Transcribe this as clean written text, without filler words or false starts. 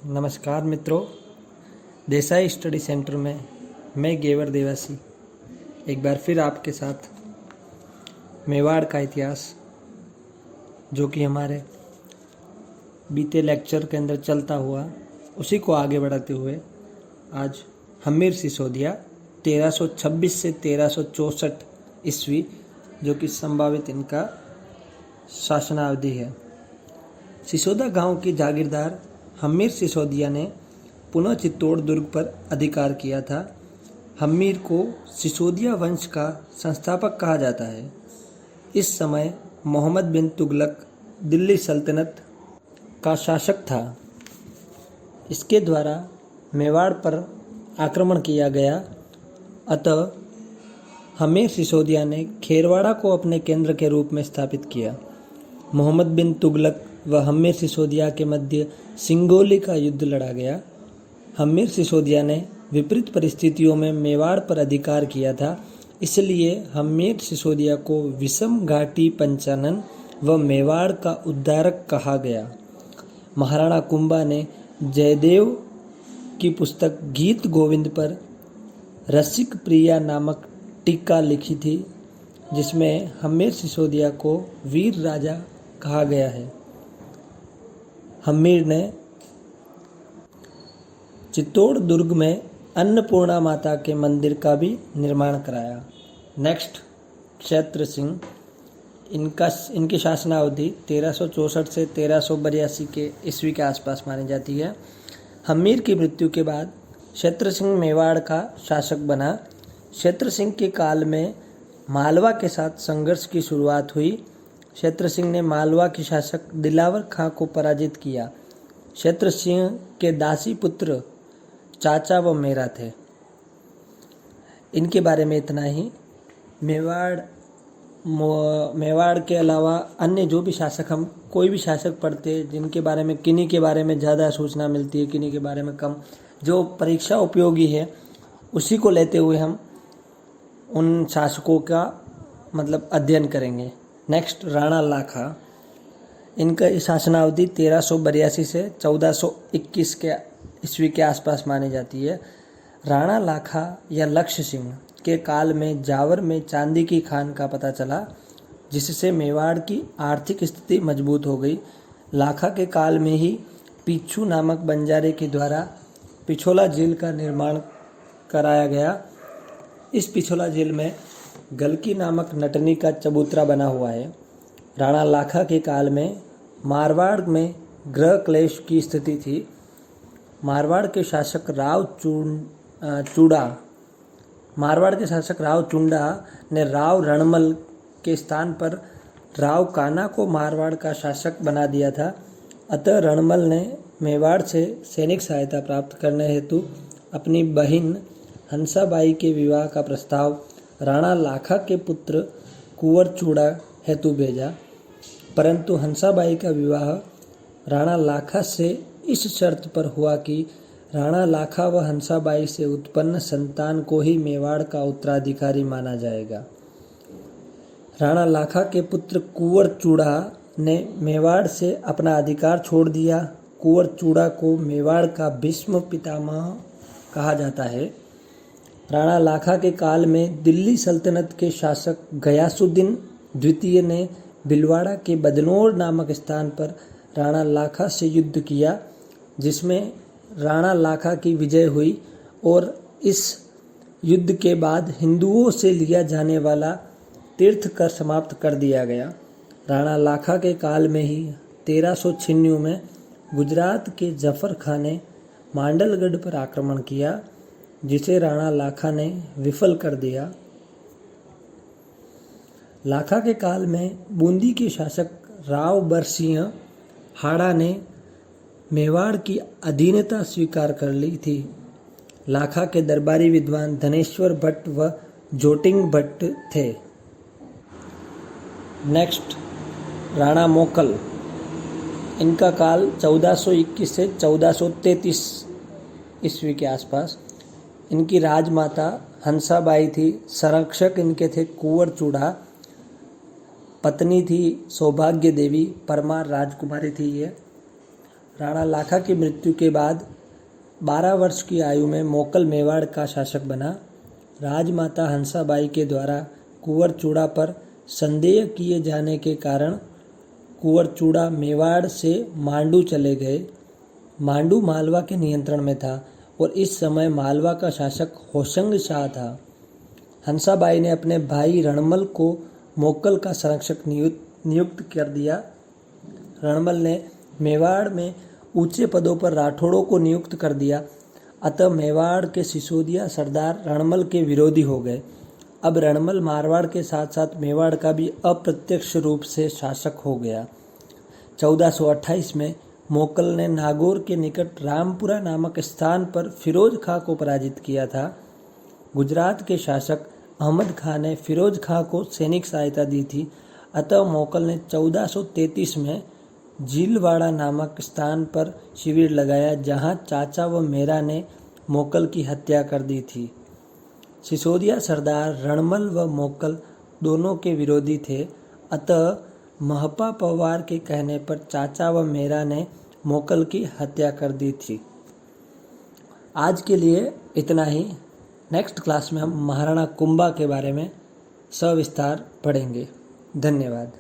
नमस्कार मित्रों, Desai study centre में मैं गेवर देवासी एक बार फिर आपके साथ मेवाड़ का इतिहास जो कि हमारे बीते लेक्चर के अंदर चलता हुआ उसी को आगे बढ़ाते हुए आज हम्मीर सिसोदिया 1326 से 1364 ईस्वी जो कि संभावित इनका शासनावधि है। सिसोदा गांव की जागीरदार हम्मीर सिसोदिया ने पुनः चित्तौड़ दुर्ग पर अधिकार किया था। हम्मीर को सिसोदिया वंश का संस्थापक कहा जाता है। इस समय मोहम्मद बिन तुगलक दिल्ली सल्तनत का शासक था। इसके द्वारा मेवाड़ पर आक्रमण किया गया। अतः हम्मीर सिसोदिया ने खेरवाड़ा को अपने केंद्र के रूप में स्थापित किया। मोहम्मद बिन तुगलक व हम्मीर सिसोदिया के मध्य सिंगोली का युद्ध लड़ा गया। हम्मीर सिसोदिया ने विपरीत परिस्थितियों में मेवाड़ पर अधिकार किया था, इसलिए हम्मीर सिसोदिया को विषम घाटी पंचानन व मेवाड़ का उद्धारक कहा गया। महाराणा कुंभा ने जयदेव की पुस्तक गीत गोविंद पर रसिक प्रिया नामक टीका लिखी थी, जिसमें हम्मीर सिसोदिया को वीर राजा कहा गया है। हम्मीर ने चित्तौड़ दुर्ग में अन्नपूर्णा माता के मंदिर का भी निर्माण कराया। नेक्स्ट, क्षेत्र सिंह। इनकी शासनावधि 1364 से 1382 के ईस्वी के आसपास मानी जाती है। हम्मीर की मृत्यु के बाद क्षेत्र सिंह मेवाड़ का शासक बना। क्षेत्र सिंह के काल में मालवा के साथ संघर्ष की शुरुआत हुई। क्षेत्र सिंह ने मालवा के शासक दिलावर खां को पराजित किया। क्षेत्र सिंह के दासी पुत्र चाचा व मेरा थे। इनके बारे में इतना ही। मेवाड़ के अलावा अन्य जो भी शासक, हम कोई भी शासक पढ़ते जिनके बारे में किन्हीं के बारे में ज़्यादा सूचना मिलती है, किन्हीं के बारे में कम, जो परीक्षा उपयोगी है उसी को लेते हुए हम उन शासकों का अध्ययन करेंगे। नेक्स्ट, राणा लाखा। इनका शासनावधि 1382 से 1421 के ईस्वी के आसपास मानी जाती है। राणा लाखा या लक्ष्य सिंह के काल में जावर में चांदी की खान का पता चला, जिससे मेवाड़ की आर्थिक स्थिति मजबूत हो गई। लाखा के काल में ही पिच्छू नामक बंजारे के द्वारा पिछोला झील का निर्माण कराया गया। इस पिछोला झील में गलकी नामक नटनी का चबूतरा बना हुआ है। राणा लाखा के काल में मारवाड़ में गृह क्लेश की स्थिति थी। मारवाड़ के शासक राव चूंडा ने राव रणमल के स्थान पर राव काना को मारवाड़ का शासक बना दिया था। अतः रणमल ने मेवाड़ से सैनिक सहायता प्राप्त करने हेतु अपनी बहिन हंसाबाई के विवाह का प्रस्ताव राणा लाखा के पुत्र कुंवर चूड़ा हेतु भेजा, परंतु हंसाबाई का विवाह राणा लाखा से इस शर्त पर हुआ कि राणा लाखा व हंसाबाई से उत्पन्न संतान को ही मेवाड़ का उत्तराधिकारी माना जाएगा। राणा लाखा के पुत्र कुंवर चूड़ा ने मेवाड़ से अपना अधिकार छोड़ दिया। कुंवर चूड़ा को मेवाड़ का भीष्म पितामह कहा जाता है। राणा लाखा के काल में दिल्ली सल्तनत के शासक गयासुद्दीन द्वितीय ने भिलवाड़ा के बदनौर नामक स्थान पर राणा लाखा से युद्ध किया, जिसमें राणा लाखा की विजय हुई और इस युद्ध के बाद हिंदुओं से लिया जाने वाला तीर्थ कर समाप्त कर दिया गया। राणा लाखा के काल में ही 1396 में गुजरात के जफर खां ने मांडलगढ़ पर आक्रमण किया, जिसे राणा लाखा ने विफल कर दिया। लाखा के काल में बूंदी के शासक राव बरसिंह हाड़ा ने मेवाड़ की अधीनता स्वीकार कर ली थी। लाखा के दरबारी विद्वान धनेश्वर भट्ट व जोटिंग भट्ट थे। नेक्स्ट, राणा मोकल। इनका काल 1421 से 1433 ईस्वी के आसपास। इनकी राजमाता हंसाबाई थी। संरक्षक इनके थे कुंवर चूड़ा। पत्नी थी सौभाग्य देवी, परमार राजकुमारी थी ये। राणा लाखा की मृत्यु के बाद 12 वर्ष की आयु में मोकल मेवाड़ का शासक बना। राजमाता हंसाबाई के द्वारा कुंवर चूड़ा पर संदेह किए जाने के कारण कुंवर चूड़ा मेवाड़ से मांडू चले गए। मांडू मालवा के नियंत्रण में था और इस समय मालवा का शासक होशंग शाह था। हंसाबाई ने अपने भाई रणमल को मोकल का संरक्षक नियुक्त कर दिया। रणमल ने मेवाड़ में ऊंचे पदों पर राठौड़ों को नियुक्त कर दिया। अतः मेवाड़ के सिसोदिया सरदार रणमल के विरोधी हो गए। अब रणमल मारवाड़ के साथ साथ मेवाड़ का भी अप्रत्यक्ष रूप से शासक हो गया। 1428 में मोकल ने नागौर के निकट रामपुरा नामक स्थान पर फिरोज खां को पराजित किया था। गुजरात के शासक अहमद खां ने फिरोज खां को सैनिक सहायता दी थी। अतः मोकल ने 1433 में झीलवाड़ा नामक स्थान पर शिविर लगाया, जहां चाचा व मेरा ने मोकल की हत्या कर दी थी। सिसोदिया सरदार रणमल व मोकल दोनों के विरोधी थे। अतः महपा पवार के कहने पर चाचा व मेरा ने मोकल की हत्या कर दी थी। आज के लिए इतना ही। नेक्स्ट क्लास में हम महाराणा कुंभा के बारे में सविस्तार पढ़ेंगे। धन्यवाद।